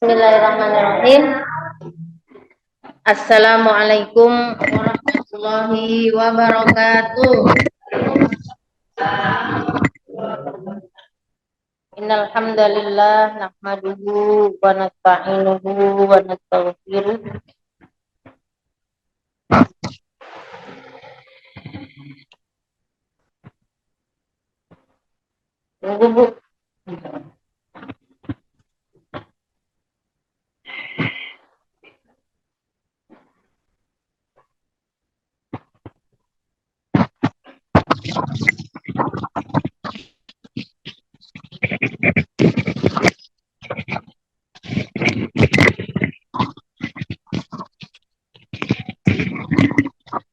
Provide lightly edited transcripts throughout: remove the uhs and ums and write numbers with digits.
Bismillahirrahmanirrahim. Assalamualaikum warahmatullahi wabarakatuh. Innal hamdalillah nahmaduhu wa nasta'inuhu wa nastaghfiruh. Tunggu, Bu.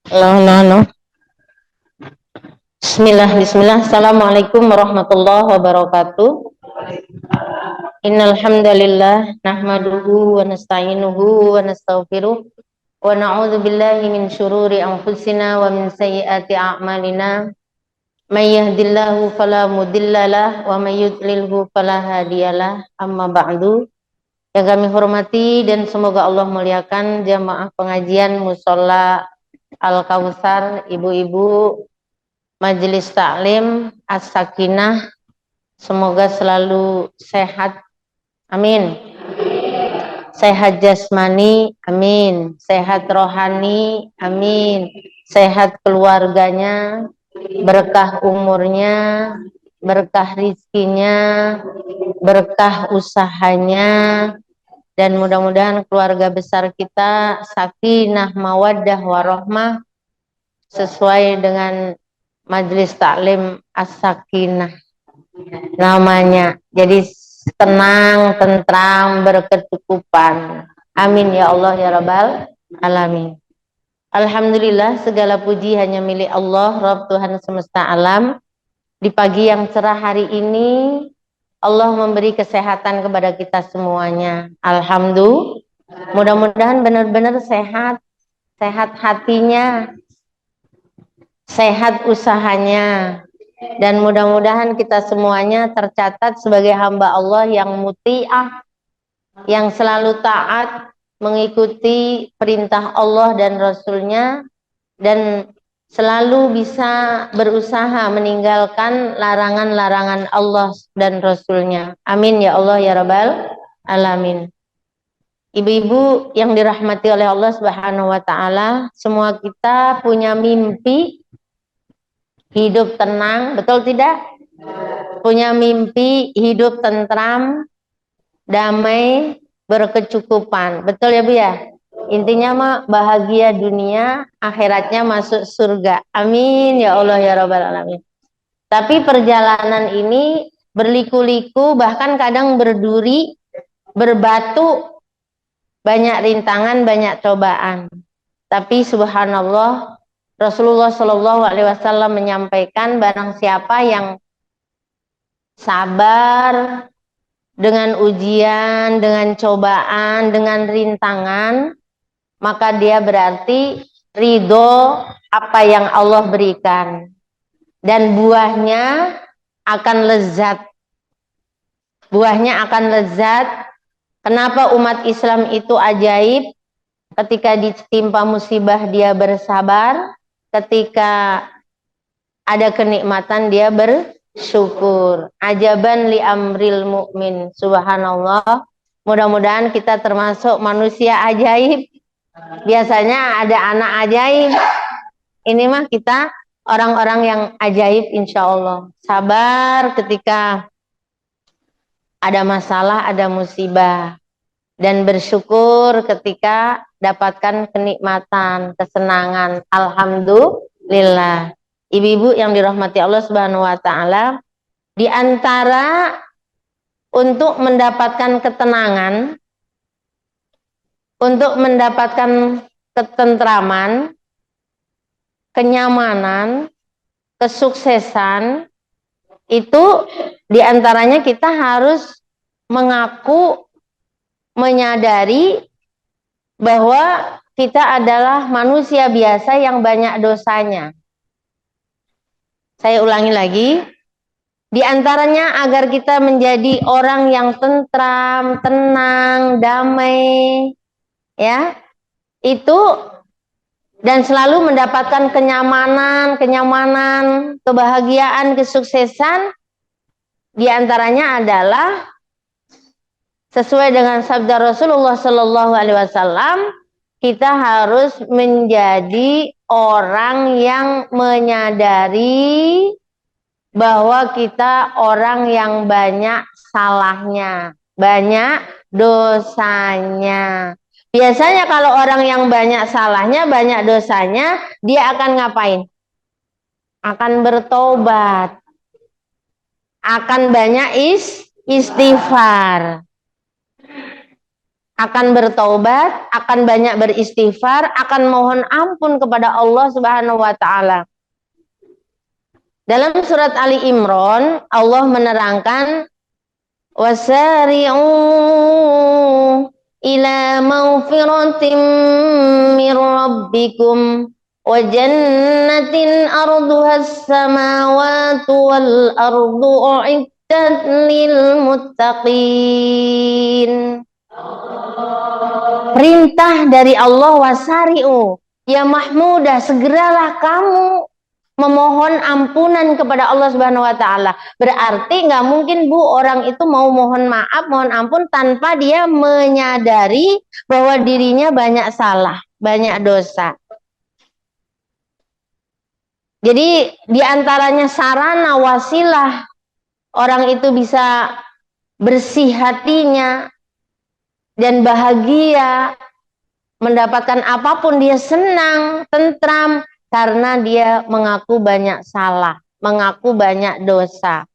Halo. Bismillah. Assalamualaikum warahmatullahi wabarakatuh. Innal hamdalillah nahmaduhu wa nasta'inuhu wa nastaghfiruh wa na'udzu billahi min syururi anfusina wa min sayyiati a'malina. May yahdihillahu fala mudhillalah wa may yudlilhu fala hadiyalah. Amma ba'du. Yang kami hormati dan semoga Allah muliakan jamaah pengajian Musholla Al-Kautsar, ibu-ibu Majelis Taklim As-Sakinah, semoga selalu sehat, amin. Sehat jasmani, amin. Sehat rohani, amin. Sehat keluarganya, berkah umurnya, berkah rizkinya, berkah usahanya, dan mudah-mudahan keluarga besar kita sakinah, mawaddah, warahmah sesuai dengan Majelis Taklim As-Sakinah namanya. Jadi tenang, tentram, berkecukupan. Amin ya Allah ya Rabbal alamin. Alhamdulillah, segala puji hanya milik Allah, Rabb Tuhan semesta alam. Di pagi yang cerah hari ini, Allah memberi kesehatan kepada kita semuanya. Alhamdulillah. Mudah-mudahan benar-benar sehat, sehat hatinya, sehat usahanya, dan mudah-mudahan kita semuanya tercatat sebagai hamba Allah yang muti'ah, yang selalu taat mengikuti perintah Allah dan Rasulnya, dan selalu bisa berusaha meninggalkan larangan-larangan Allah dan Rasulnya. Amin ya Allah ya Rabbal alamin. Ibu-ibu yang dirahmati oleh Allah Subhanahu wa taala, semua kita punya mimpi hidup tenang, betul tidak? Punya mimpi hidup tentram, damai, berkecukupan. Betul ya Bu ya? Intinya mah bahagia dunia, akhiratnya masuk surga. Amin ya Allah ya Rabbal alamin. Tapi perjalanan ini berliku-liku, bahkan kadang berduri, berbatu, banyak rintangan, banyak cobaan. Tapi subhanallah, Rasulullah Shallallahu Alaihi Wasallam menyampaikan, barang siapa yang sabar dengan ujian, dengan cobaan, dengan rintangan, maka dia berarti ridho apa yang Allah berikan, dan buahnya akan lezat. Buahnya akan lezat. Kenapa umat Islam itu ajaib? Ketika ditimpa musibah dia bersabar, ketika ada kenikmatan dia bersyukur. Ajaban li amril mu'min. Subhanallah. Mudah-mudahan kita termasuk manusia ajaib. Biasanya ada anak ajaib. Ini mah kita orang-orang yang ajaib insya Allah. Sabar ketika ada masalah, ada musibah, dan bersyukur ketika dapatkan kenikmatan, kesenangan. Alhamdulillah. Ibu-ibu yang dirahmati Allah Subhanahu wa taala, di antara untuk mendapatkan ketenangan, untuk mendapatkan ketentraman, kenyamanan, kesuksesan, itu diantaranya kita harus mengaku, menyadari bahwa kita adalah manusia biasa yang banyak dosanya. Saya ulangi lagi, Di antaranya agar kita menjadi orang yang tentram, tenang, damai, ya. Itu dan selalu mendapatkan kenyamanan, kebahagiaan, kesuksesan. Di antaranya adalah sesuai dengan sabda Rasulullah Shallallahu Alaihi Wasallam, kita harus menjadi orang yang menyadari bahwa kita orang yang banyak salahnya, banyak dosanya. Biasanya kalau orang yang banyak salahnya, banyak dosanya, dia akan ngapain? Akan bertobat, akan banyak istighfar, akan bertobat, akan banyak beristighfar, akan mohon ampun kepada Allah Subhanahu wa taala. Dalam surat Ali Imran, Allah menerangkan, wasari'u ila maghfiratin mir rabbikum wa jannatin arduha as-samawati wal ardu u'iddat lil muttaqin. Perintah dari Allah, wasari'u, ya Mahmudah, segeralah kamu memohon ampunan kepada Allah Subhanahu wa taala. Berarti nggak mungkin Bu orang itu mau mohon maaf, mohon ampun tanpa dia menyadari bahwa dirinya banyak salah, banyak dosa. Jadi di antaranya sarana wasilah orang itu bisa bersih hatinya dan bahagia, mendapatkan apapun dia senang, tentram, karena dia mengaku banyak salah, mengaku banyak dosa.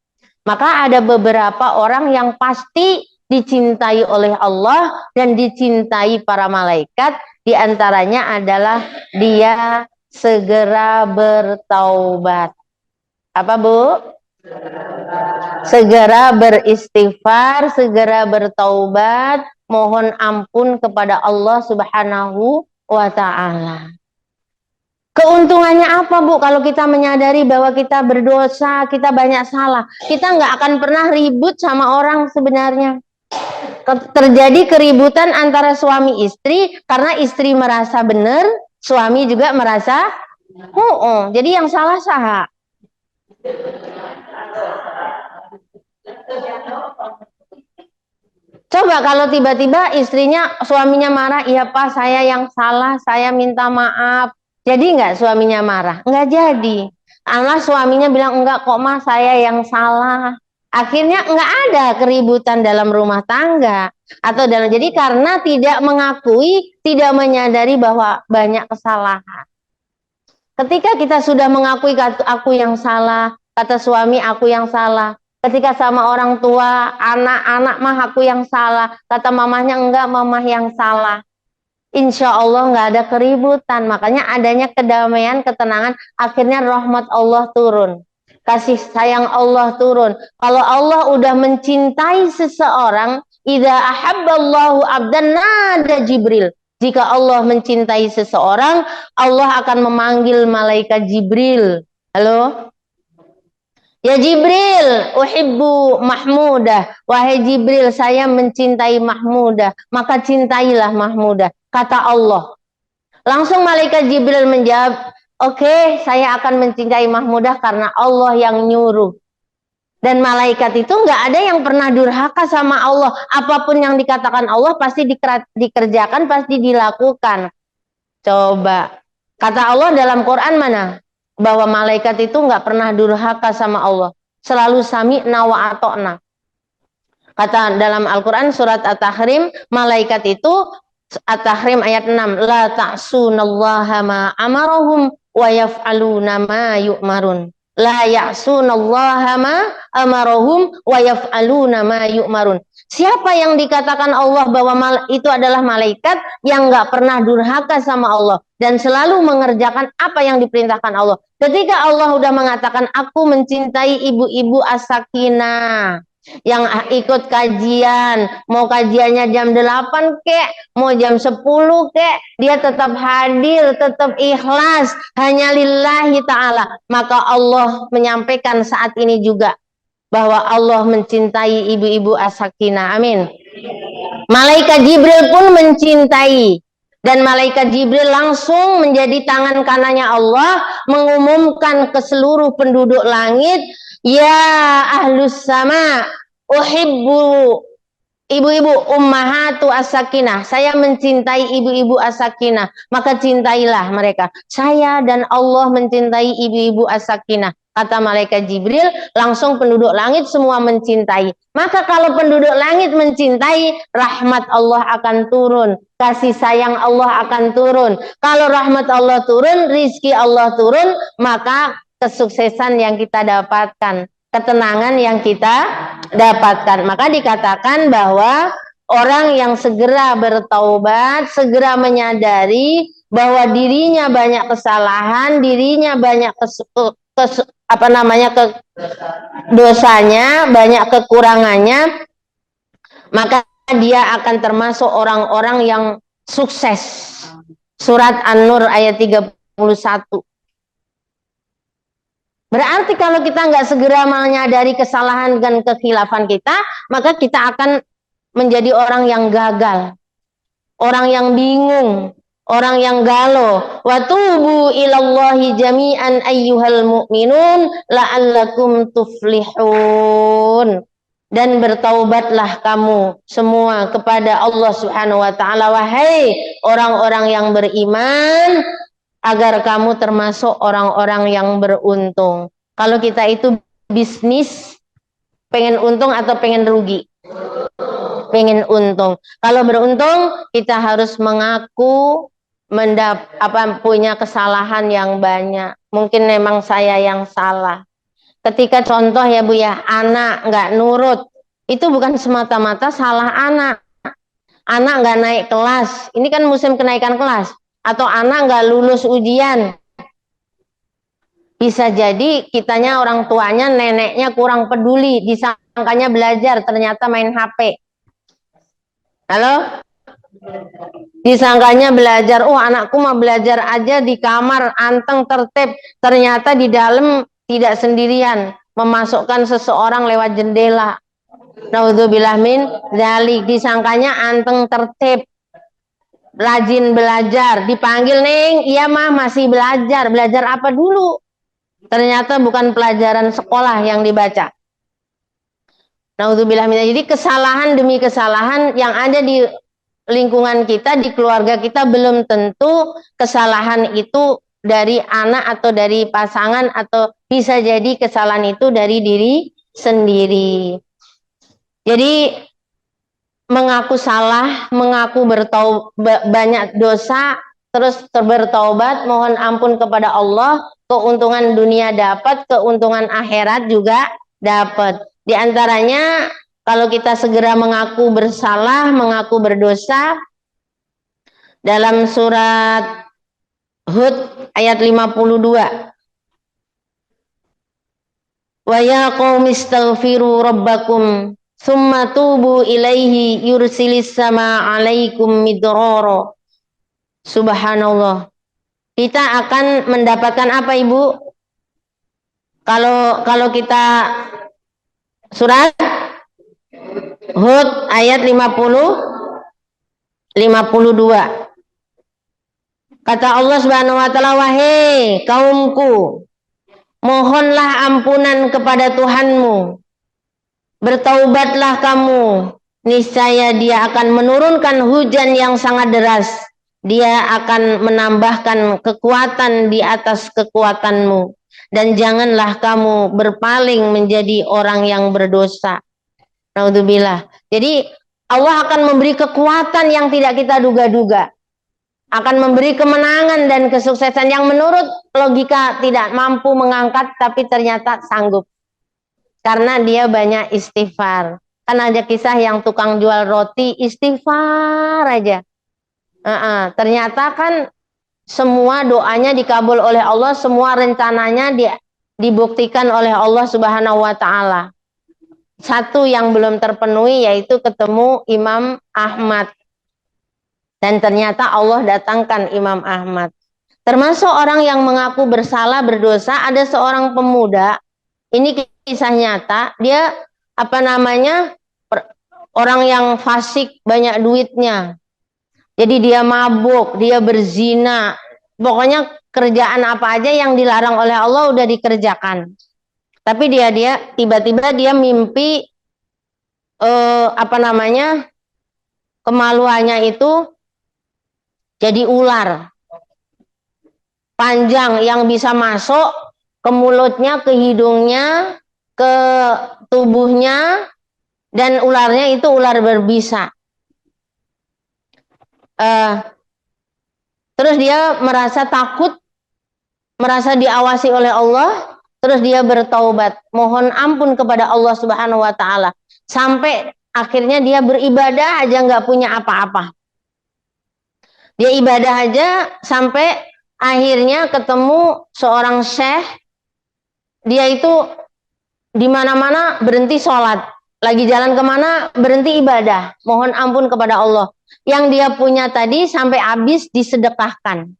Maka ada beberapa orang yang pasti dicintai oleh Allah dan dicintai para malaikat. Di antaranya adalah dia segera bertaubat. Apa Bu? Segera beristighfar, segera bertaubat, mohon ampun kepada Allah Subhanahu wa ta'ala. Keuntungannya apa Bu kalau kita menyadari bahwa kita berdosa, kita banyak salah? Kita nggak akan pernah ribut sama orang sebenarnya. Terjadi keributan antara suami istri karena istri merasa benar, suami juga merasa jadi yang salah saha. Coba kalau tiba-tiba istrinya, suaminya marah, iya Pak saya yang salah, saya minta maaf. Jadi nggak suaminya marah? Nggak jadi. Karena suaminya bilang, enggak kok Mas, saya yang salah. Akhirnya nggak ada keributan dalam rumah tangga. Jadi karena tidak mengakui, tidak menyadari bahwa banyak kesalahan. Ketika kita sudah mengakui aku yang salah, kata suami aku yang salah. Ketika sama orang tua, anak-anak mah aku yang salah. Kata mamahnya enggak, mamah yang salah. Insya Allah nggak ada keributan, makanya adanya kedamaian, ketenangan, akhirnya rahmat Allah turun, kasih sayang Allah turun. Kalau Allah udah mencintai seseorang, idza ahabballahu abdan nada Jibril. Jika Allah mencintai seseorang, Allah akan memanggil malaikat Jibril. Halo? Ya Jibril, uhibbu Mahmudah. Wahai Jibril, saya mencintai Mahmudah. Maka cintailah Mahmudah. Kata Allah. Langsung malaikat Jibril menjawab, oke, saya akan mencintai Mahmudah karena Allah yang nyuruh. Dan malaikat itu nggak ada yang pernah durhaka sama Allah. Apapun yang dikatakan Allah pasti dikerjakan, pasti dilakukan. Coba. Kata Allah dalam Quran mana? Bahwa malaikat itu nggak pernah durhaka sama Allah, selalu sami'na wa ata'na. Kata dalam Al-Quran surat At-Tahrim, malaikat itu At-Tahrim ayat 6, la ta'sunallaha ma amarahum wa yaf'aluna ma yu'marun. La ya'sunallaha ma amarahum wa yaf'aluna ma yu'marun. Siapa yang dikatakan Allah bahwa itu adalah malaikat yang nggak pernah durhaka sama Allah dan selalu mengerjakan apa yang diperintahkan Allah. Ketika Allah udah mengatakan aku mencintai ibu-ibu as-sakinah yang ikut kajian, mau kajiannya jam 8 kek, mau jam 10 kek, dia tetap hadir, tetap ikhlas, hanya lillahi ta'ala. Maka Allah menyampaikan saat ini juga, bahwa Allah mencintai ibu-ibu as-sakinah. Amin. Malaikat Jibril pun mencintai, dan malaikat Jibril langsung menjadi tangan kanannya Allah mengumumkan ke seluruh penduduk langit, ya ahlus sama uhibbu ibu-ibu ummahatu as-sakinah, saya mencintai ibu-ibu as-sakinah, maka cintailah mereka. Saya dan Allah mencintai ibu-ibu as-sakinah. Kata malaikat Jibril, langsung penduduk langit semua mencintai. Maka kalau penduduk langit mencintai, rahmat Allah akan turun, kasih sayang Allah akan turun. Kalau rahmat Allah turun, rizki Allah turun, maka kesuksesan yang kita dapatkan, ketenangan yang kita dapatkan. Maka dikatakan bahwa orang yang segera bertaubat, segera menyadari bahwa dirinya banyak kesalahan, dirinya banyak dosanya, banyak kekurangannya, maka dia akan termasuk orang-orang yang sukses. Surat An-Nur ayat 31. Berarti kalau kita nggak segera menyadari kesalahan dan kekhilafan kita, maka kita akan menjadi orang yang gagal, orang yang bingung, orang yang galau. Wa tubu ilallahi jami'an ayyuhal mu'minun la'allakum tuflihun. Dan bertaubatlah kamu semua kepada Allah Subhanahu wa taala, wahai orang-orang yang beriman, agar kamu termasuk orang-orang yang beruntung. Kalau kita itu bisnis, pengen untung atau pengen rugi? Pengen untung. Kalau beruntung, kita harus mengaku punya kesalahan yang banyak. Mungkin memang saya yang salah. Ketika contoh ya Bu ya, anak nggak nurut, itu bukan semata-mata salah anak. Anak nggak naik kelas, ini kan musim kenaikan kelas. Atau anak nggak lulus ujian, bisa jadi kitanya, orang tuanya, neneknya kurang peduli, disangkanya belajar, ternyata main HP. Halo? Disangkanya belajar, oh anakku mah belajar aja di kamar, anteng tertib, ternyata di dalam tidak sendirian, memasukkan seseorang lewat jendela. Naudzubillah min dzalik, disangkanya anteng tertib, rajin belajar, dipanggil Neng, iya mah masih belajar. Belajar apa dulu? Ternyata bukan pelajaran sekolah yang dibaca. Naudzubillah min. Jadi kesalahan demi kesalahan yang ada di lingkungan kita, di keluarga kita, belum tentu kesalahan itu dari anak atau dari pasangan, atau bisa jadi kesalahan itu dari diri sendiri. Jadi mengaku salah, mengaku banyak dosa, terus bertaubat, mohon ampun kepada Allah, keuntungan dunia dapat, keuntungan akhirat juga dapat. Di antaranya kalau kita segera mengaku bersalah, mengaku berdosa, dalam surat Hud ayat 52. Wa ya qaumi astaghfiru rabbakum summa tubu ilaihi yursilis sama alaikum midrara. Subhanallah. Kita akan mendapatkan apa Ibu? Kalau kita surat Hud ayat 52. Kata Allah Subhanahu wa taala, wahai kaumku, mohonlah ampunan kepada Tuhanmu, bertaubatlah kamu, niscaya Dia akan menurunkan hujan yang sangat deras, Dia akan menambahkan kekuatan di atas kekuatanmu, dan janganlah kamu berpaling menjadi orang yang berdosa. Naudzubillah. Jadi Allah akan memberi kekuatan yang tidak kita duga-duga, akan memberi kemenangan dan kesuksesan yang menurut logika tidak mampu mengangkat, tapi ternyata sanggup karena dia banyak istighfar. Kan ada kisah yang tukang jual roti istighfar aja, ternyata kan semua doanya dikabul oleh Allah, semua rencananya dibuktikan oleh Allah Subhanahu wa taala. Satu yang belum terpenuhi yaitu ketemu Imam Ahmad. Dan ternyata Allah datangkan Imam Ahmad. Termasuk orang yang mengaku bersalah, berdosa, ada seorang pemuda Ini kisah nyata. Dia apa namanya, orang yang fasik, banyak duitnya. Jadi dia mabuk, dia berzina. Pokoknya kerjaan apa aja yang dilarang oleh Allah udah dikerjakan. Tapi dia tiba-tiba dia mimpi, apa namanya, kemaluannya itu jadi ular panjang yang bisa masuk ke mulutnya, ke hidungnya, ke tubuhnya, dan ularnya itu ular berbisa. Terus dia merasa takut, merasa diawasi oleh Allah, terus dia bertaubat, mohon ampun kepada Allah Subhanahu wa Ta'ala, sampai akhirnya dia beribadah aja nggak punya apa-apa. Dia ibadah aja sampai akhirnya ketemu seorang syekh. Dia itu di mana-mana berhenti sholat, lagi jalan kemana berhenti ibadah, mohon ampun kepada Allah. Yang dia punya tadi sampai habis disedekahkan.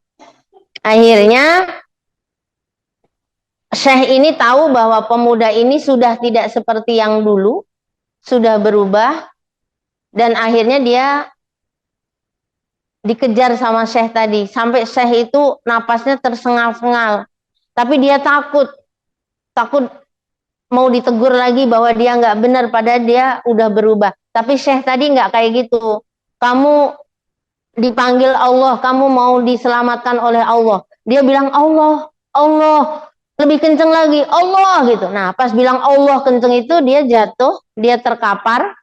Akhirnya syekh ini tahu bahwa pemuda ini sudah tidak seperti yang dulu, sudah berubah, dan akhirnya dia dikejar sama syekh tadi, sampai syekh itu napasnya tersengal-sengal, tapi dia takut mau ditegur lagi bahwa dia nggak benar, padahal dia udah berubah. Tapi syekh tadi nggak kayak gitu. Kamu dipanggil Allah, kamu mau diselamatkan oleh Allah. Dia bilang Allah, Allah, lebih kenceng lagi, Allah gitu. Nah, pas bilang Allah kenceng itu dia jatuh, dia terkapar,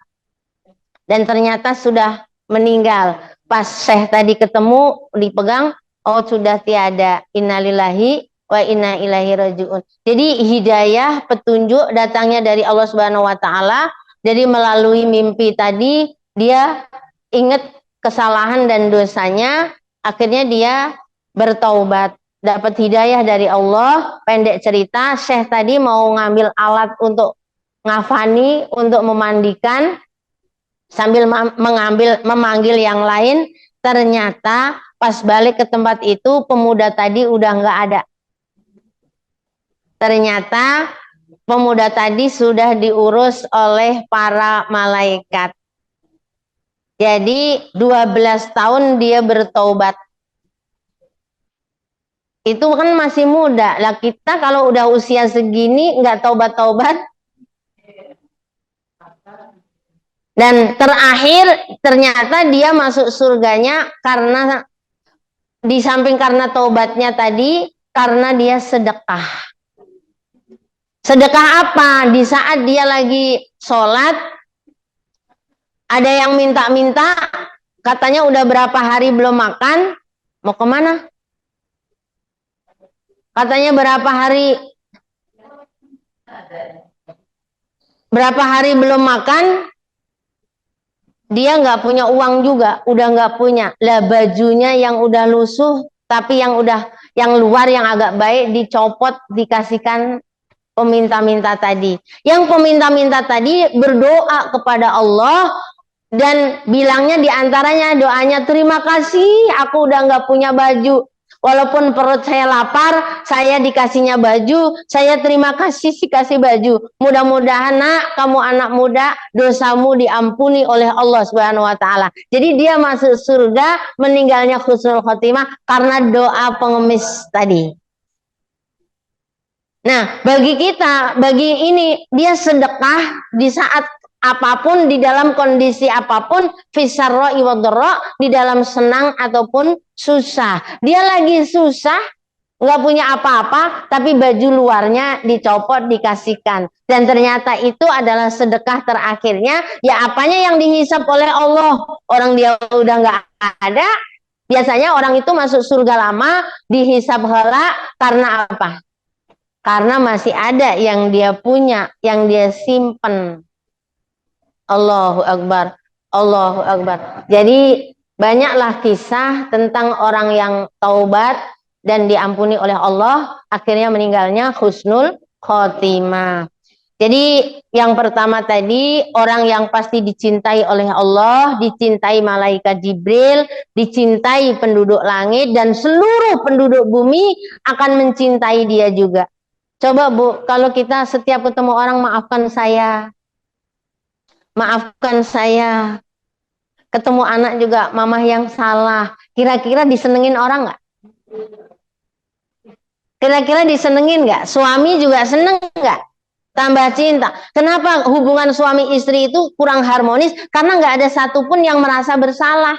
dan ternyata sudah meninggal. Pas syekh tadi ketemu, dipegang, oh sudah tiada. Innalillahi wa inna ilaihi rajiun. Jadi hidayah, petunjuk datangnya dari Allah Subhanahu wa Ta'ala. Jadi melalui mimpi tadi dia ingat kesalahan dan dosanya, akhirnya dia bertaubat, dapat hidayah dari Allah. Pendek cerita, syekh tadi mau ngambil alat untuk ngafani, untuk memandikan, sambil memanggil yang lain. Ternyata pas balik ke tempat itu pemuda tadi udah nggak ada. Ternyata pemuda tadi sudah diurus oleh para malaikat. Jadi 12 tahun dia bertaubat. Itu kan masih muda. Lah kita kalau udah usia segini nggak taubat-taubat. Dan terakhir ternyata dia masuk surganya karena di samping karena taubatnya tadi, karena dia sedekah. Sedekah apa? Di saat dia lagi sholat, ada yang minta-minta, katanya udah berapa hari belum makan, mau kemana? Katanya berapa hari belum makan, dia nggak punya uang juga, udah nggak punya. Lah bajunya yang udah lusuh, tapi yang luar yang agak baik dicopot, dikasihkan peminta-minta tadi. Yang peminta-minta tadi berdoa kepada Allah dan bilangnya diantaranya doanya, terima kasih aku udah nggak punya baju. Walaupun perut saya lapar, saya dikasihnya baju, saya terima kasih kasih baju. Mudah-mudahan nak, kamu anak muda, dosamu diampuni oleh Allah Subhanahu wa Ta'ala. Jadi dia masuk surga, meninggalnya husnul khotimah karena doa pengemis tadi. Nah, bagi kita, bagi ini, dia sedekah di saat apapun, di dalam kondisi apapun, fisarra iwadra, di dalam senang ataupun susah. Dia lagi susah, nggak punya apa-apa, tapi baju luarnya dicopot, dikasihkan. Dan ternyata itu adalah sedekah terakhirnya. Ya apanya yang dihisap oleh Allah. Orang dia udah nggak ada, biasanya orang itu masuk surga lama, dihisap heula karena apa? Karena masih ada yang dia punya, yang dia simpen. Allahu Akbar, Allahu Akbar. Jadi banyaklah kisah tentang orang yang taubat dan diampuni oleh Allah, akhirnya meninggalnya husnul khotimah. Jadi yang pertama tadi, orang yang pasti dicintai oleh Allah, dicintai malaikat Jibril, dicintai penduduk langit, dan seluruh penduduk bumi akan mencintai dia juga. Coba Bu, kalau kita setiap ketemu orang maafkan saya, maafkan saya. Ketemu anak juga mamah yang salah. Kira-kira disenengin orang nggak? Kira-kira disenengin nggak? Suami juga seneng nggak? Tambah cinta. Kenapa hubungan suami istri itu kurang harmonis? Karena nggak ada satupun yang merasa bersalah.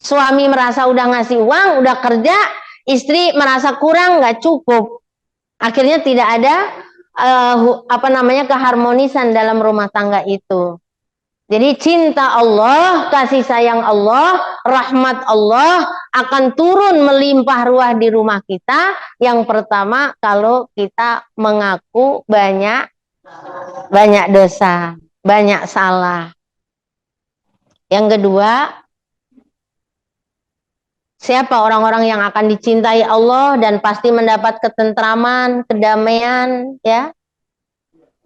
Suami merasa udah ngasih uang, udah kerja, istri merasa kurang, nggak cukup. Akhirnya tidak ada keharmonisan dalam rumah tangga itu. Jadi cinta Allah, kasih sayang Allah, rahmat Allah akan turun melimpah ruah di rumah kita. Yang pertama, kalau kita mengaku banyak dosa, banyak salah. Yang kedua, siapa orang-orang yang akan dicintai Allah dan pasti mendapat ketentraman, kedamaian, ya?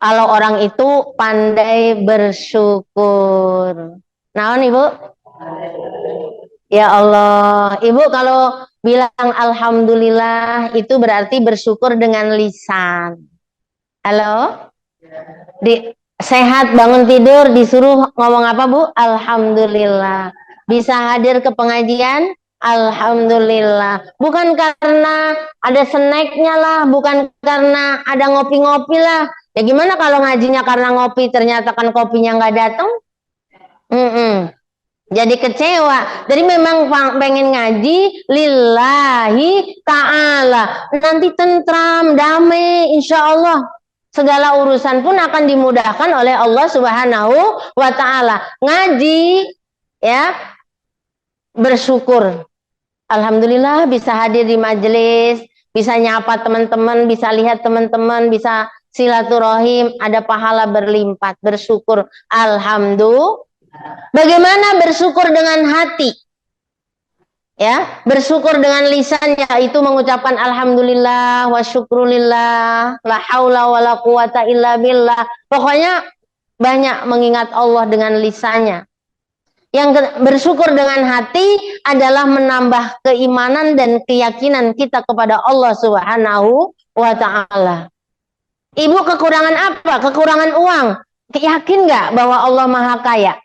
Kalau orang itu pandai bersyukur. Naon Ibu? Ya Allah, Ibu kalau bilang alhamdulillah itu berarti bersyukur dengan lisan. Halo? Sehat bangun tidur disuruh ngomong apa Bu? Alhamdulillah. Bisa hadir ke pengajian? Alhamdulillah. Bukan karena ada snacknya lah, bukan karena ada ngopi-ngopi lah. Ya gimana kalau ngajinya karena ngopi ternyata kan kopinya nggak datang? Jadi kecewa. Jadi memang pengen ngaji lillahi ta'ala. Nanti tentram, damai, insya Allah. Segala urusan pun akan dimudahkan oleh Allah Subhanahu wa ta'ala. Ngaji, ya, bersyukur. Alhamdulillah bisa hadir di majelis, bisa nyapa teman-teman, bisa lihat teman-teman, bisa silaturahim, ada pahala berlimpah, bersyukur. Alhamdulillah. Bagaimana bersyukur dengan hati? Ya, bersyukur dengan lisan, yaitu mengucapkan alhamdulillah wa syukrulillah, la haula wala quwata illa billah. Pokoknya banyak mengingat Allah dengan lisannya. Yang bersyukur dengan hati adalah menambah keimanan dan keyakinan kita kepada Allah Subhanahu wa ta'ala. Ibu kekurangan apa? Kekurangan uang. Yakin nggak bahwa Allah Maha Kaya?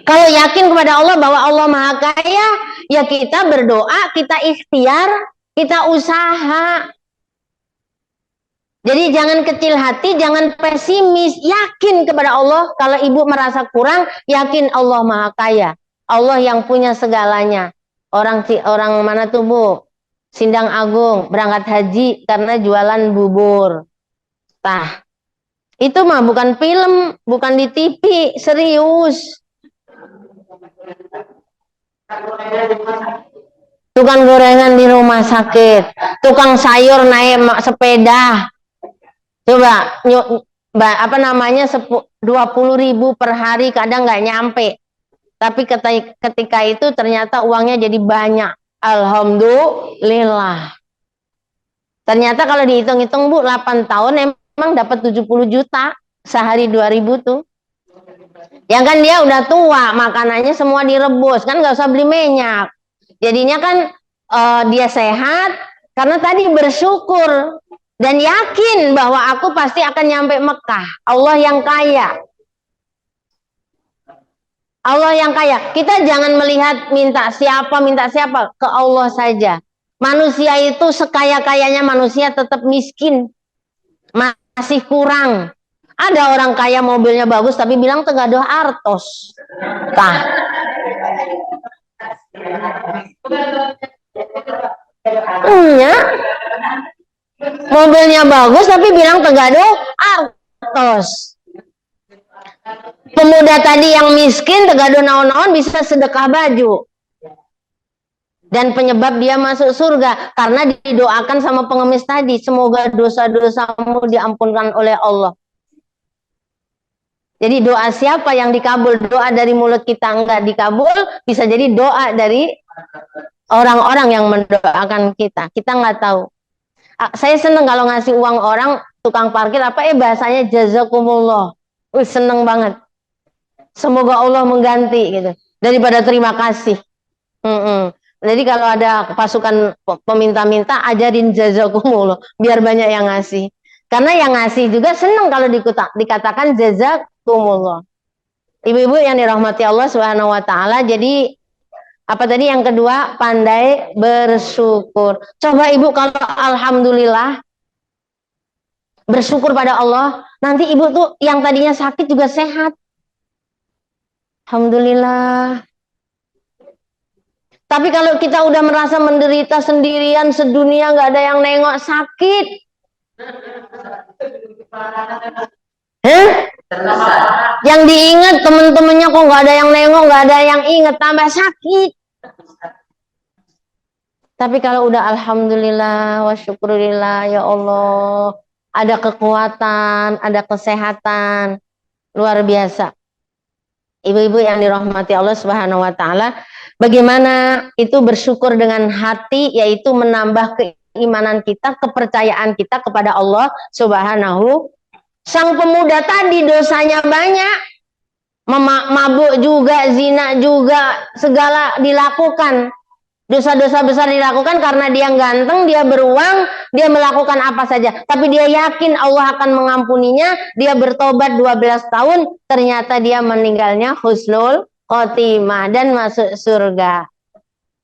Kalau yakin kepada Allah bahwa Allah Maha Kaya, ya kita berdoa, kita ikhtiar, kita usaha. Jadi jangan kecil hati, jangan pesimis, yakin kepada Allah. Kalau ibu merasa kurang, yakin Allah Maha Kaya. Allah yang punya segalanya. Orang mana tuh Bu? Sindang Agung berangkat haji karena jualan bubur. Tah, itu mah bukan film, bukan di TV, serius. Tukang gorengan di rumah sakit, tukang sayur naik sepeda. Coba 20.000 per hari, kadang nggak nyampe. Tapi ketika itu ternyata uangnya jadi banyak. Alhamdulillah. Ternyata kalau dihitung-hitung Bu, 8 tahun emang dapat 70 juta. Sehari 2.000 tuh. Ya kan dia udah tua, makanannya semua direbus. Kan nggak usah beli minyak. Jadinya kan dia sehat karena tadi bersyukur. Dan yakin bahwa aku pasti akan nyampe Mekah. Allah yang kaya. Allah yang kaya. Kita jangan melihat minta siapa. Ke Allah saja. Manusia itu sekaya-kayanya manusia tetap miskin. Masih kurang. Ada orang kaya mobilnya bagus tapi bilang tegadoh artos. Tah. Iya. Mobilnya bagus tapi bilang tegadoh artos. Pemuda tadi yang miskin tegadoh naon-naon bisa sedekah baju. Dan penyebab dia masuk surga karena didoakan sama pengemis tadi, semoga dosa-dosamu diampunkan oleh Allah. Jadi doa siapa yang dikabul? Doa dari mulut kita enggak dikabul, bisa jadi doa dari orang-orang yang mendoakan kita. Kita nggak tahu. Saya seneng kalau ngasih uang orang, tukang parkir bahasanya jazakumullah. Seneng banget. Semoga Allah mengganti gitu. Daripada terima kasih. Jadi kalau ada pasukan peminta-minta, ajarin jazakumullah biar banyak yang ngasih. Karena yang ngasih juga senang kalau dikatakan jazakumullah. Ibu-ibu yang dirahmati Allah Subhanahu wa taala, jadi apa tadi yang kedua? Pandai bersyukur. Coba ibu kalau alhamdulillah bersyukur pada Allah, nanti ibu tuh yang tadinya sakit juga sehat. Alhamdulillah. Tapi kalau kita udah merasa menderita sendirian sedunia, nggak ada yang nengok, sakit. Yang diingat temen-temennya kok nggak ada yang nengok, nggak ada yang ingat, tambah sakit. Tapi kalau udah alhamdulillah wa syukurillah ya Allah, ada kekuatan, ada kesehatan, luar biasa. Ibu-ibu yang dirahmati Allah Subhanahu wa taala, bagaimana itu bersyukur dengan hati, yaitu menambah keimanan kita, kepercayaan kita kepada Allah Subhanahu. Sang pemuda tadi dosanya banyak, mabuk juga, zina juga, segala dilakukan. Dosa-dosa besar dilakukan karena dia ganteng, dia beruang, dia melakukan apa saja. Tapi dia yakin Allah akan mengampuninya. Dia bertobat 12 tahun, ternyata dia meninggalnya husnul khotimah dan masuk surga.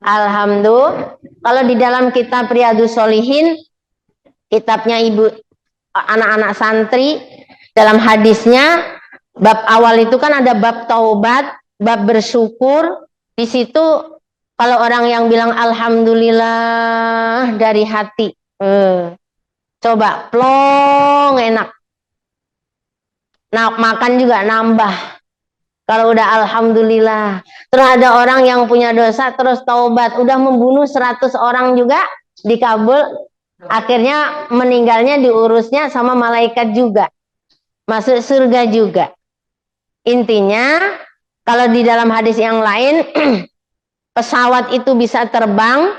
Alhamdulillah. Kalau di dalam kitab Riyadhus Shalihin, kitabnya ibu anak-anak santri, dalam hadisnya bab awal itu kan ada bab taubat, bab bersyukur. Di situ kalau orang yang bilang alhamdulillah dari hati, coba plong enak. Nah, makan juga nambah. Kalau udah alhamdulillah. Terus ada orang yang punya dosa terus taubat, udah membunuh 100 orang juga dikabul. Akhirnya meninggalnya diurusnya sama malaikat juga. Masuk surga juga. Intinya kalau di dalam hadis yang lain pesawat itu bisa terbang.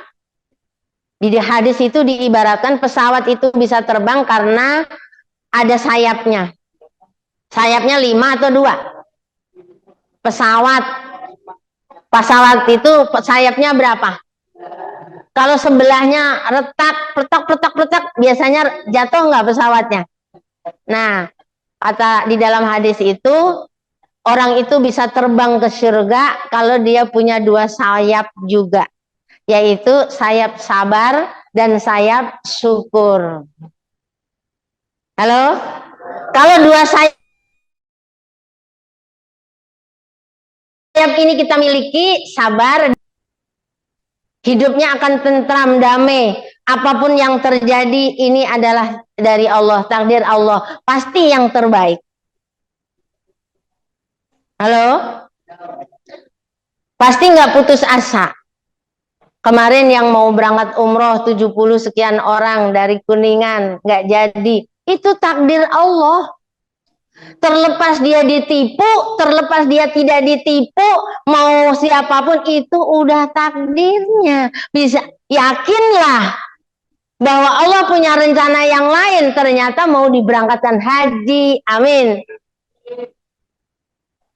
Di hadis itu diibaratkan pesawat itu bisa terbang karena ada sayapnya. Sayapnya 5 atau 2? Pesawat itu sayapnya berapa? Kalau sebelahnya retak, petak, biasanya jatuh nggak pesawatnya? Nah, kata di dalam hadis itu, orang itu bisa terbang ke surga kalau dia punya 2 sayap juga, yaitu sayap sabar dan sayap syukur. Halo? Kalau 2 sayap ini kita miliki, sabar, hidupnya akan tentram, damai. Apapun yang terjadi, ini adalah dari Allah, takdir Allah, pasti yang terbaik. Halo? Pasti nggak putus asa. Kemarin yang mau berangkat umroh 70 sekian orang dari Kuningan, nggak jadi. Itu takdir Allah. Terlepas dia ditipu, terlepas dia tidak ditipu, mau siapapun itu udah takdirnya. Bisa yakinlah bahwa Allah punya rencana yang lain, ternyata mau diberangkatkan haji. Amin.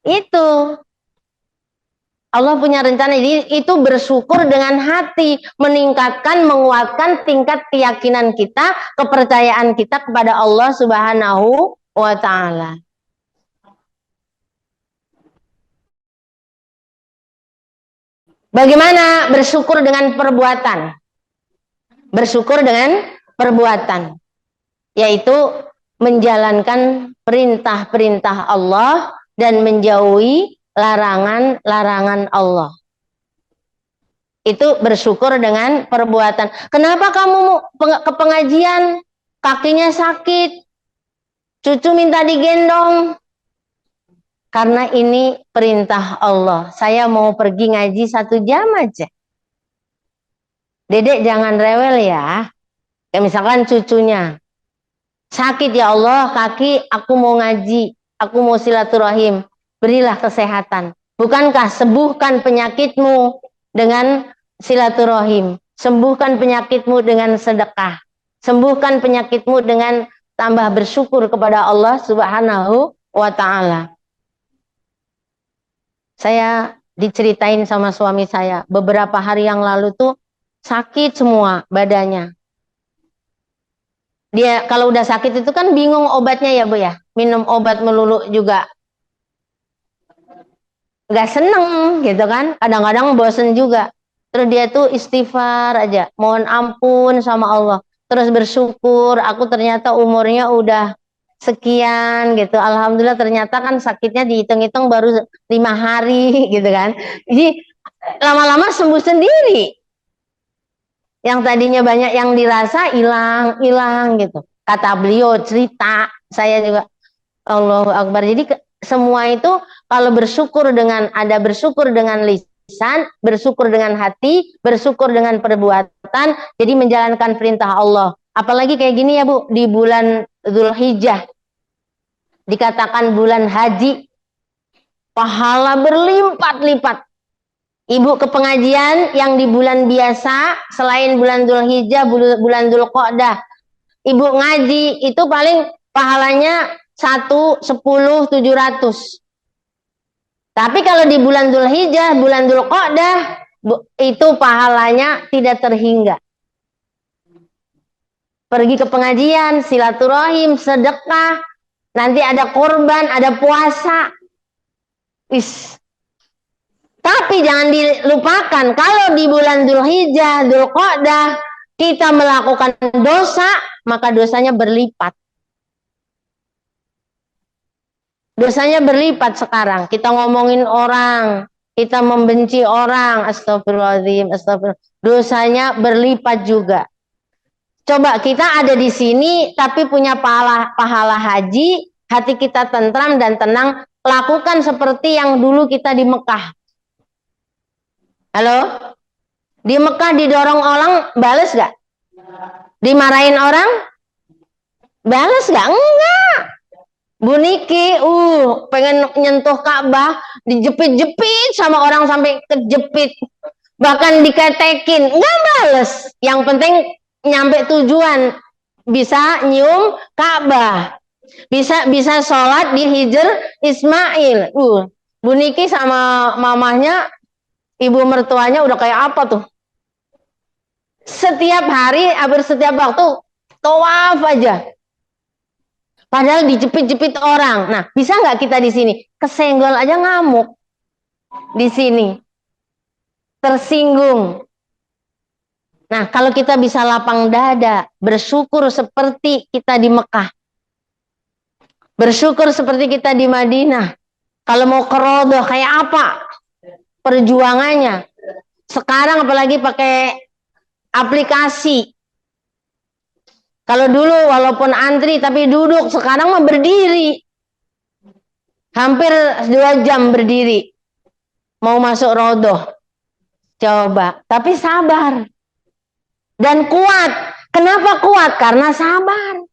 Itu Allah punya rencana. Jadi itu bersyukur dengan hati, meningkatkan, menguatkan tingkat keyakinan kita, kepercayaan kita kepada Allah Subhanahu wa ta'ala. Bagaimana bersyukur dengan perbuatan? Bersyukur dengan perbuatan, yaitu menjalankan perintah-perintah Allah dan menjauhi larangan-larangan Allah. Itu bersyukur dengan perbuatan. Kenapa kamu ke pengajian kakinya sakit, cucu minta digendong? Karena ini perintah Allah. Saya mau pergi ngaji 1 jam aja. Dedek jangan rewel ya. Kayak misalkan cucunya sakit, ya Allah kaki, aku mau ngaji, aku mau silaturahim, berilah kesehatan. Bukankah sembuhkan penyakitmu dengan silaturahim, sembuhkan penyakitmu dengan sedekah, sembuhkan penyakitmu dengan tambah bersyukur kepada Allah Subhanahu wa ta'ala. Saya diceritain sama suami saya, beberapa hari yang lalu tuh sakit semua badannya. Dia kalau udah sakit itu kan bingung obatnya ya Bu ya, minum obat melulu juga nggak seneng gitu kan, kadang-kadang bosen juga. Terus dia tuh istighfar aja, mohon ampun sama Allah, terus bersyukur aku ternyata umurnya udah sekian gitu. Alhamdulillah ternyata kan sakitnya dihitung-hitung baru 5 hari gitu kan. Jadi lama-lama sembuh sendiri. Yang tadinya banyak yang dirasa hilang gitu. Kata beliau cerita, saya juga Allahu Akbar. Jadi semua itu kalau bersyukur dengan ada bersyukur dengan lisan, bersyukur dengan hati, bersyukur dengan perbuatan, jadi menjalankan perintah Allah. Apalagi kayak gini ya Bu, di bulan Dzulhijjah dikatakan bulan haji, pahala berlipat-lipat. Ibu ke pengajian yang di bulan biasa, selain bulan Dzulhijjah, bulan Dzulqa'dah, ibu ngaji itu paling pahalanya 1, 10, 700. Tapi kalau di bulan Dzulhijjah, bulan Dzulqa'dah, itu pahalanya tidak terhingga. Pergi ke pengajian, silaturahim, sedekah, nanti ada korban, ada puasa. Tapi jangan dilupakan, kalau di bulan Dzulhijjah, Dzulqa'dah, kita melakukan dosa, maka dosanya berlipat. Dosanya berlipat sekarang. Kita ngomongin orang, kita membenci orang, astagfirullahaladzim, astagfirullah. Dosanya berlipat juga. Coba kita ada di sini, tapi punya pahala haji, hati kita tentram dan tenang, lakukan seperti yang dulu kita di Mekah. Halo? Di Mekah didorong orang, bales gak? Dimarahin orang? Bales gak? Enggak. Bu Niki, pengen nyentuh Ka'bah, dijepit-jepit sama orang sampai kejepit. Bahkan diketekin, enggak bales. Yang penting nyampe tujuan, bisa nyium Ka'bah. Bisa sholat di Hijr Ismail. Bu Niki sama mamahnya, ibu mertuanya udah kayak apa tuh? Setiap hari, hampir setiap waktu, tawaf aja. Padahal dijepit-jepit orang. Nah, bisa nggak kita di sini? Kesenggol aja ngamuk. Di sini. Tersinggung. Nah, kalau kita bisa lapang dada, bersyukur seperti kita di Mekah. Bersyukur seperti kita di Madinah. Kalau mau ke Rodoh, kayak apa perjuangannya? Sekarang apalagi pakai aplikasi. Kalau dulu walaupun antri tapi duduk, sekarang mah berdiri. Hampir 2 jam berdiri. Mau masuk Rodoh. Coba, tapi sabar. Dan kuat. Kenapa kuat? Karena sabar.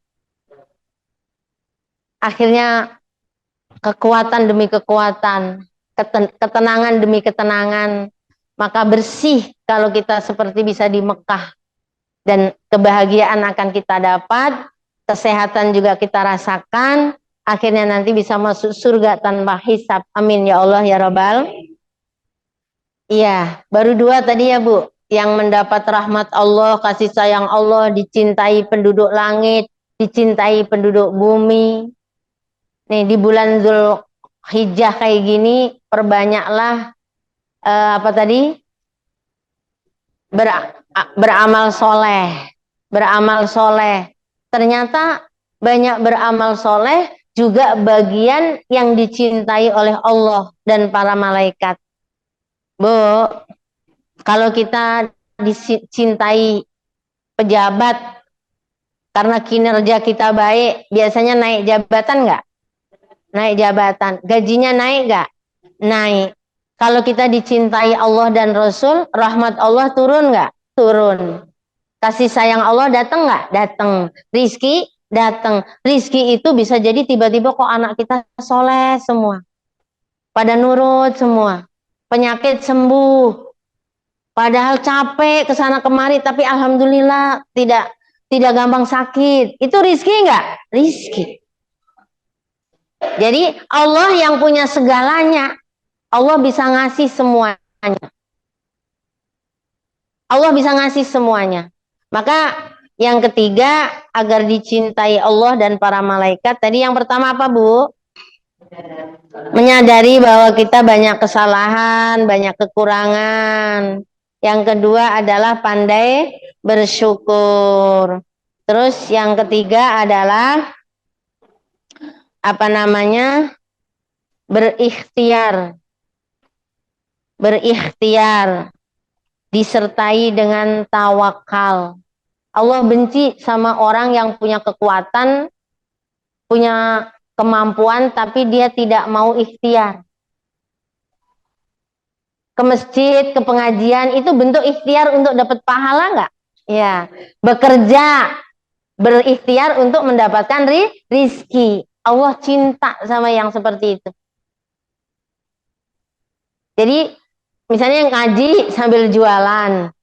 Akhirnya kekuatan demi kekuatan, ketenangan demi ketenangan. Maka bersih kalau kita seperti bisa di Mekah. Dan kebahagiaan akan kita dapat, kesehatan juga kita rasakan, akhirnya nanti bisa masuk surga tanpa hisab. Amin ya Allah ya Rabbal. Iya, baru 2 tadi ya Bu, yang mendapat rahmat Allah, kasih sayang Allah, dicintai penduduk langit, dicintai penduduk bumi. Nih di bulan Dzulhijjah kayak gini, perbanyaklah apa tadi? Beramal soleh, beramal soleh. Ternyata banyak beramal soleh juga bagian yang dicintai oleh Allah dan para malaikat. Bu, kalau kita dicintai pejabat karena kinerja kita baik, biasanya naik jabatan nggak? Naik jabatan. Gajinya naik nggak? Naik. Kalau kita dicintai Allah dan Rasul, rahmat Allah turun nggak? Turun. Kasih sayang Allah datang nggak? Datang. Rizki datang. Rizki itu bisa jadi tiba-tiba kok anak kita soleh semua. Pada nurut semua. Penyakit sembuh. Padahal capek kesana kemari, tapi alhamdulillah tidak gampang sakit. Itu rizki nggak? Rizki. Jadi Allah yang punya segalanya. Allah bisa ngasih semuanya. Allah bisa ngasih semuanya. Maka yang ketiga, agar dicintai Allah dan para malaikat. Tadi yang pertama apa, Bu? Menyadari bahwa kita banyak kesalahan, banyak kekurangan. Yang kedua adalah pandai bersyukur. Terus yang ketiga adalah apa namanya? Berikhtiar. Berikhtiar disertai dengan tawakal. Allah benci sama orang yang punya kekuatan, punya kemampuan, tapi dia tidak mau ikhtiar. Ke masjid, ke pengajian, itu bentuk ikhtiar untuk dapat pahala nggak? Ya, bekerja, berikhtiar untuk mendapatkan rizki. Allah cinta sama yang seperti itu. Jadi, misalnya ngaji sambil jualan,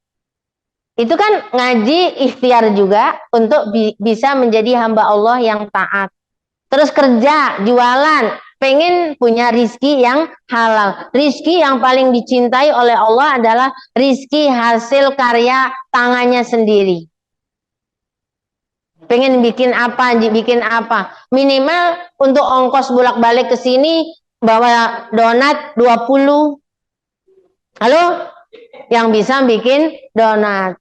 itu kan ngaji ikhtiar juga untuk bisa menjadi hamba Allah yang taat. Terus kerja, jualan, pengen punya rizki yang halal. Rizki yang paling dicintai oleh Allah adalah rizki hasil karya tangannya sendiri. Pengen bikin apa, bikin apa. Minimal untuk ongkos bolak-balik ke sini, bawa donat 20. Halo? Yang bisa bikin donat.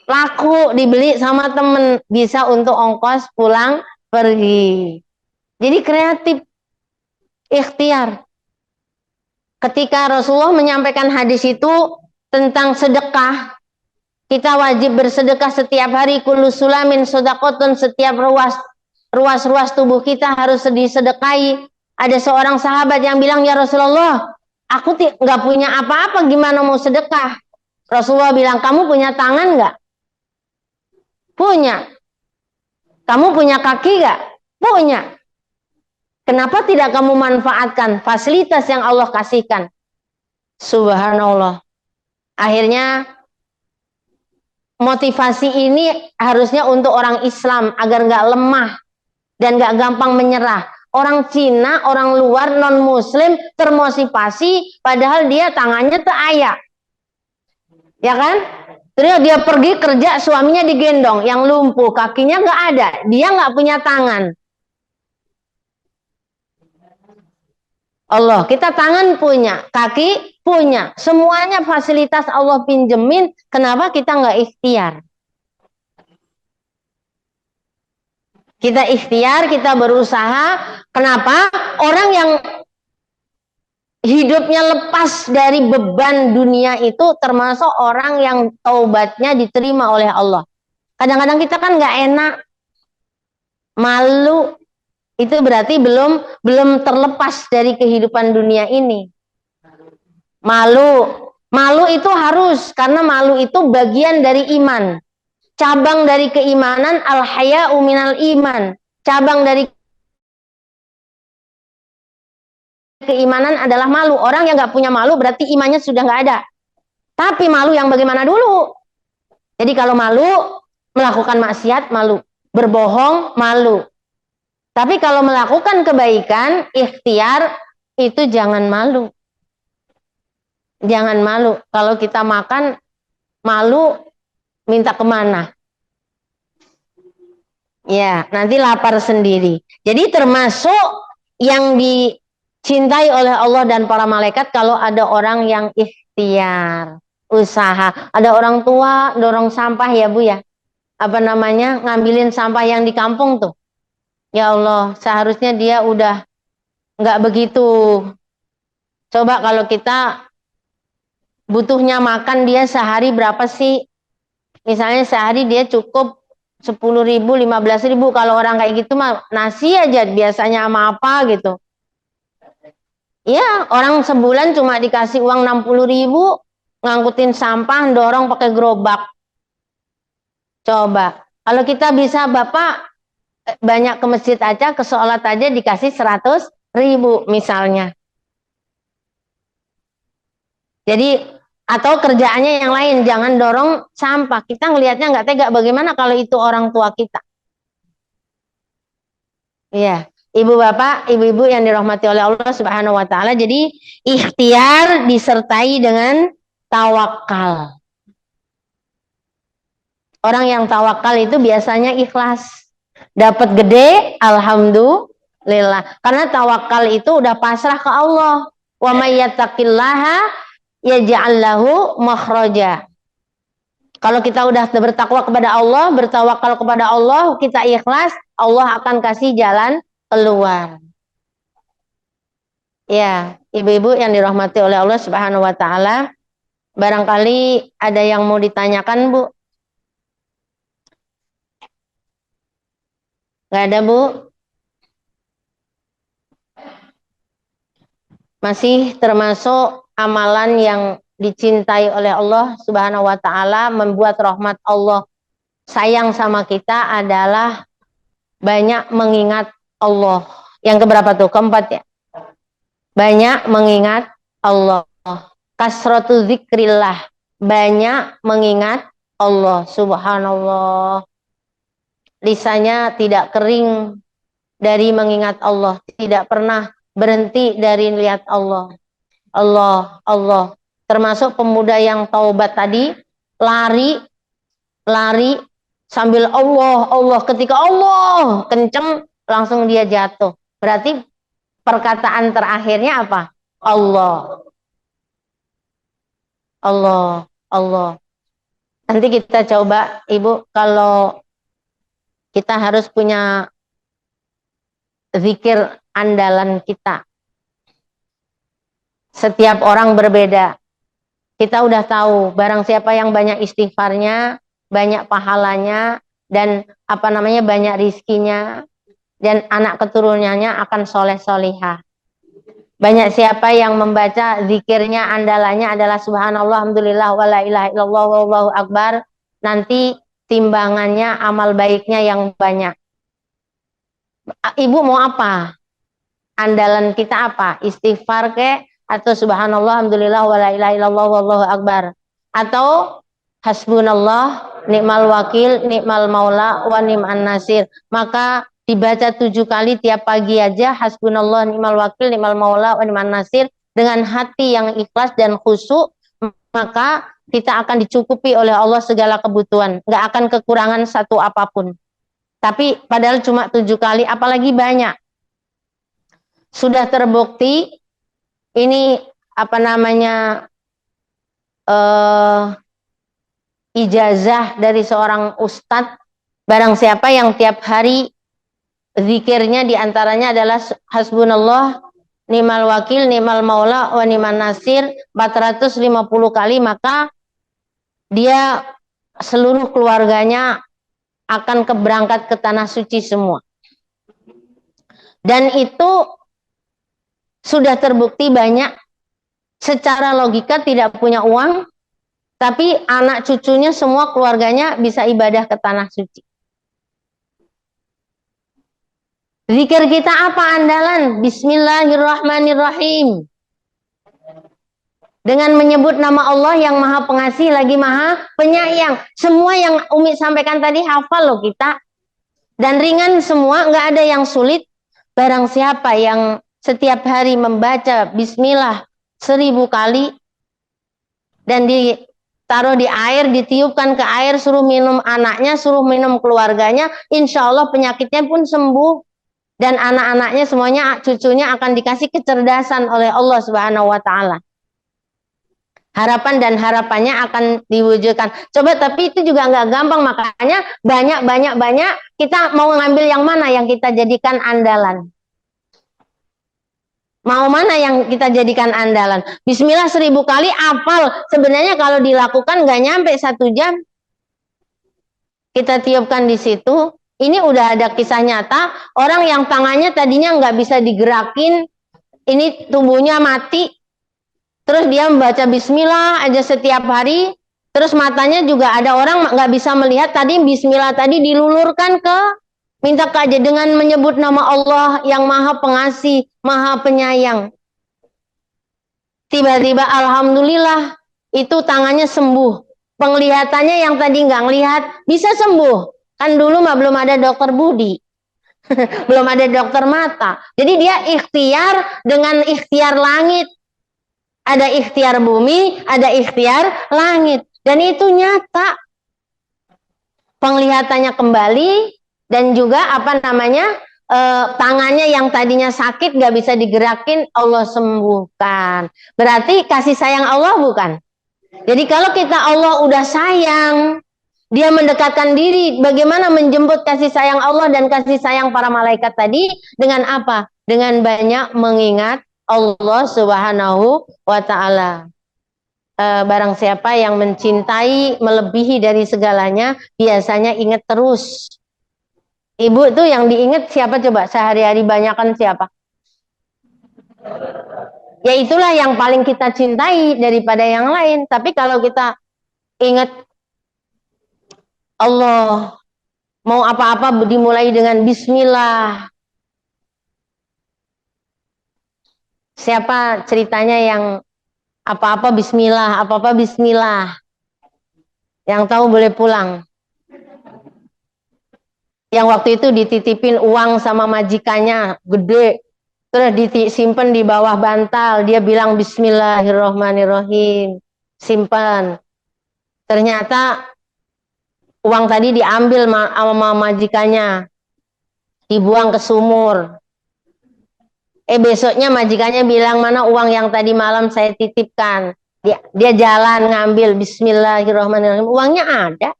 Laku, dibeli sama temen, bisa untuk ongkos pulang pergi. Jadi kreatif, ikhtiar. Ketika Rasulullah menyampaikan hadis itu tentang sedekah, kita wajib bersedekah setiap hari. Kullu sulamin sedaqotun, setiap ruas tubuh kita harus disedekahi. Ada seorang sahabat yang bilang, ya Rasulullah, aku nggak punya apa-apa, gimana mau sedekah? Rasulullah bilang, kamu punya tangan nggak? Punya. Kamu punya kaki nggak? Punya. Kenapa tidak kamu manfaatkan fasilitas yang Allah kasihkan? Subhanallah. Akhirnya motivasi ini harusnya untuk orang Islam agar nggak lemah dan nggak gampang menyerah. Orang Cina, orang luar, non Muslim termotivasi, padahal dia tangannya tak ayak, ya kan? Terus dia pergi kerja, suaminya digendong, yang lumpuh, kakinya nggak ada, dia nggak punya tangan. Allah, kita tangan punya, kaki punya, semuanya fasilitas Allah pinjemin, kenapa kita nggak ikhtiar? Kita ikhtiar, kita berusaha. Kenapa? Orang yang hidupnya lepas dari beban dunia itu termasuk orang yang taubatnya diterima oleh Allah. Kadang-kadang kita kan nggak enak, malu, itu berarti belum terlepas dari kehidupan dunia ini. Malu itu harus, karena malu itu bagian dari iman. Cabang dari keimanan, al-haya'u minal iman. Cabang dari keimanan adalah malu. Orang yang nggak punya malu berarti imannya sudah nggak ada. Tapi malu yang bagaimana dulu? Jadi kalau malu, melakukan maksiat malu, berbohong malu. Tapi kalau melakukan kebaikan, ikhtiar, itu jangan malu. Jangan malu. Kalau kita makan, malu, minta kemana? Ya, nanti lapar sendiri. Jadi termasuk yang dicintai oleh Allah dan para malaikat kalau ada orang yang ikhtiar, usaha. Ada orang tua dorong sampah ya Bu ya. Apa namanya? Ngambilin sampah yang di kampung tuh. Ya Allah, seharusnya dia udah nggak begitu. Coba kalau kita butuhnya makan, dia sehari berapa sih? Misalnya sehari dia cukup 10.000, 15.000. Kalau orang kayak gitu mah nasi aja biasanya sama apa gitu. Ya, orang sebulan cuma dikasih uang 60.000, ngangkutin sampah, dorong pakai gerobak. Coba, kalau kita bisa, Bapak banyak ke masjid aja, ke sholat aja dikasih 100.000 misalnya. Jadi atau kerjaannya yang lain, jangan dorong sampah. Kita ngelihatnya nggak tega, bagaimana kalau itu orang tua kita? Iya, Ibu bapak, ibu-ibu yang dirahmati oleh Allah Subhanahu wa taala, jadi ikhtiar disertai dengan tawakal. Orang yang tawakal itu biasanya ikhlas. Dapat gede, alhamdulillah. Karena tawakal itu udah pasrah ke Allah. Wa may yattaqillaha yaj'al lahu makhraja. Kalau kita udah bertakwa kepada Allah, bertawakal kepada Allah, kita ikhlas, Allah akan kasih jalan keluar. Ya, ibu-ibu yang dirahmati oleh Allah Subhanahu wa taala, barangkali ada yang mau ditanyakan, Bu? Gak ada, Bu? Masih termasuk amalan yang dicintai oleh Allah Subhanahu wa taala, membuat rahmat Allah sayang sama kita adalah banyak mengingat Allah. Yang keberapa tuh? Keempat ya. Banyak mengingat Allah. Kasratu zikrillah. Banyak mengingat Allah. Subhanallah. Lisannya tidak kering dari mengingat Allah. Tidak pernah berhenti dari lihat Allah. Allah, Allah. Termasuk pemuda yang taubat tadi, lari sambil Allah, Allah. Ketika Allah kenceng, langsung dia jatuh. Berarti perkataan terakhirnya apa? Allah. Allah, Allah. Nanti kita coba, Ibu, kalau kita harus punya zikir andalan kita. Setiap orang berbeda. Kita udah tahu, barang siapa yang banyak istighfarnya, banyak pahalanya, dan banyak rizkinya, dan anak keturunannya akan soleh solihah. Banyak siapa yang membaca zikirnya, andalannya adalah subhanallah, alhamdulillah, wa la ilaha illallah, wallahu akbar. Nanti timbangannya amal baiknya yang banyak. Ibu mau apa? Andalan kita apa? Istighfar ke? Atau subhanallah, alhamdulillah, wa la ilaha illallah, wallahu akbar? Atau hasbunallah, ni'mal wakil, ni'mal maula, wa ni'man nasir? Maka dibaca 7 kali tiap pagi aja, hasbunallah, ni'mal wakil, ni'mal maula, wa ni'man nasir, dengan hati yang ikhlas dan khusyuk, maka kita akan dicukupi oleh Allah segala kebutuhan, nggak akan kekurangan satu apapun. Tapi padahal cuma 7 kali, apalagi banyak. Sudah terbukti ini ijazah dari seorang ustadz. Barang siapa yang tiap hari zikirnya diantaranya adalah hasbunallah, ni'mal wakil, ni'mal maula, wa ni'man nasir 450 kali, maka dia seluruh keluarganya akan berangkat ke tanah suci semua. Dan itu sudah terbukti banyak. Secara logika tidak punya uang, tapi anak cucunya semua keluarganya bisa ibadah ke tanah suci. Zikir kita apa andalan? Bismillahirrahmanirrahim. Dengan menyebut nama Allah yang maha pengasih lagi maha penyayang. Semua yang Umi sampaikan tadi hafal loh kita. Dan ringan semua, nggak ada yang sulit. Barang siapa yang setiap hari membaca bismillah 1000 kali dan ditaruh di air, ditiupkan ke air, suruh minum anaknya, suruh minum keluarganya, insya Allah penyakitnya pun sembuh. Dan anak-anaknya semuanya, cucunya akan dikasih kecerdasan oleh Allah Subhanahu wa taala. Harapan dan harapannya akan diwujudkan. Coba, tapi itu juga nggak gampang, makanya banyak kita mau ngambil yang mana yang kita jadikan andalan. Mau mana yang kita jadikan andalan? Bismillah 1000 kali hafal. Sebenarnya kalau dilakukan nggak nyampe 1 jam. Kita tiupkan di situ. Ini udah ada kisah nyata. Orang yang tangannya tadinya nggak bisa digerakin, ini tubuhnya mati. Terus dia membaca bismillah aja setiap hari. Terus matanya juga ada orang nggak bisa melihat. Tadi bismillah tadi dilulurkan ke minta kaja dengan menyebut nama Allah yang maha pengasih, maha penyayang. Tiba-tiba alhamdulillah itu tangannya sembuh. Penglihatannya yang tadi nggak ngelihat bisa sembuh. Kan dulu mah belum ada dokter Budi. Belum ada dokter mata. Jadi dia ikhtiar dengan ikhtiar langit. Ada ikhtiar bumi, ada ikhtiar langit. Dan itu nyata. Penglihatannya kembali dan juga tangannya yang tadinya sakit gak bisa digerakin, Allah sembuhkan. Berarti kasih sayang Allah bukan? Jadi kalau kita Allah udah sayang, dia mendekatkan diri, bagaimana menjemput kasih sayang Allah dan kasih sayang para malaikat tadi? Dengan apa? Dengan banyak mengingat Allah Subhanahu wa Ta'ala. Barang siapa yang mencintai melebihi dari segalanya, biasanya ingat terus. Ibu tuh yang diingat siapa coba? Sehari-hari banyakan siapa? Ya itulah yang paling kita cintai daripada yang lain. Tapi kalau kita ingat Allah, mau apa-apa dimulai dengan bismillah. Siapa ceritanya yang apa-apa bismillah, apa-apa bismillah? Yang tahu boleh pulang. Yang waktu itu dititipin uang sama majikannya, gede. Terus disimpan di bawah bantal. Dia bilang bismillahirrohmanirrohim. Simpan. Ternyata uang tadi diambil sama majikannya. Dibuang ke sumur. Besoknya majikannya bilang, mana uang yang tadi malam saya titipkan. Dia jalan ngambil bismillahirrohmanirrohim. Uangnya ada.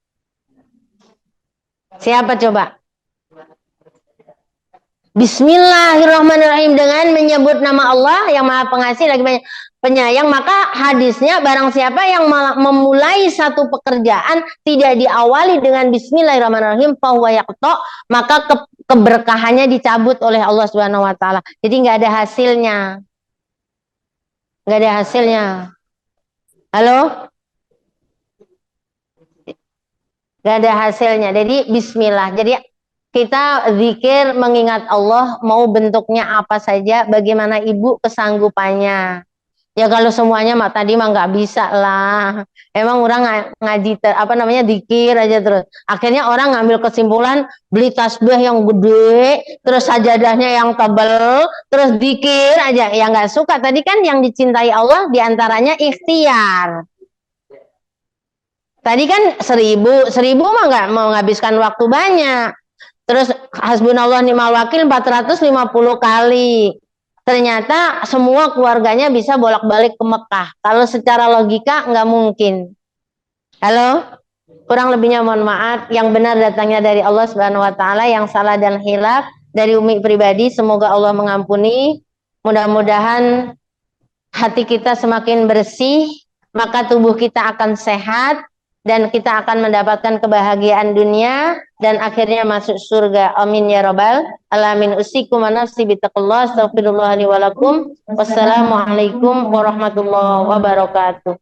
Siapa coba? Bismillahirrahmanirrahim, dengan menyebut nama Allah yang Maha Pengasih lagi banyak penyayang. Maka hadisnya, barang siapa yang memulai satu pekerjaan tidak diawali dengan Bismillahirrahmanirrahim, fahuwa yaqta, maka keberkahannya dicabut oleh Allah Subhanahu wa Ta'ala. Jadi nggak ada hasilnya, nggak ada hasilnya. Halo, nggak ada hasilnya. Jadi Bismillah. Jadi kita zikir mengingat Allah, mau bentuknya apa saja, bagaimana ibu kesanggupannya. Ya kalau semuanya tadi mah nggak bisa lah. Emang orang ngaji zikir aja terus. Akhirnya orang ngambil kesimpulan beli tasbih yang gede, terus sajadahnya yang tebal, terus zikir aja. Ya nggak suka. Tadi kan yang dicintai Allah diantaranya ikhtiar. Tadi kan 1000 mah nggak mau menghabiskan waktu banyak. Terus hasbunallah ni'mal wakil 450 kali. Ternyata semua keluarganya bisa bolak-balik ke Mekah. Kalau secara logika nggak mungkin. Halo? Kurang lebihnya mohon maaf. Yang benar datangnya dari Allah Subhanahu wa Ta'ala, yang salah dan hilaf dari Umi pribadi, semoga Allah mengampuni. Mudah-mudahan hati kita semakin bersih, maka tubuh kita akan sehat, dan kita akan mendapatkan kebahagiaan dunia dan akhirnya masuk surga. Amin ya rabbal alamin. Usikum wa nafsi bittaqullah. Astaghfirullah li wa lakum. Wassalamualaikum warahmatullahi wabarakatuh.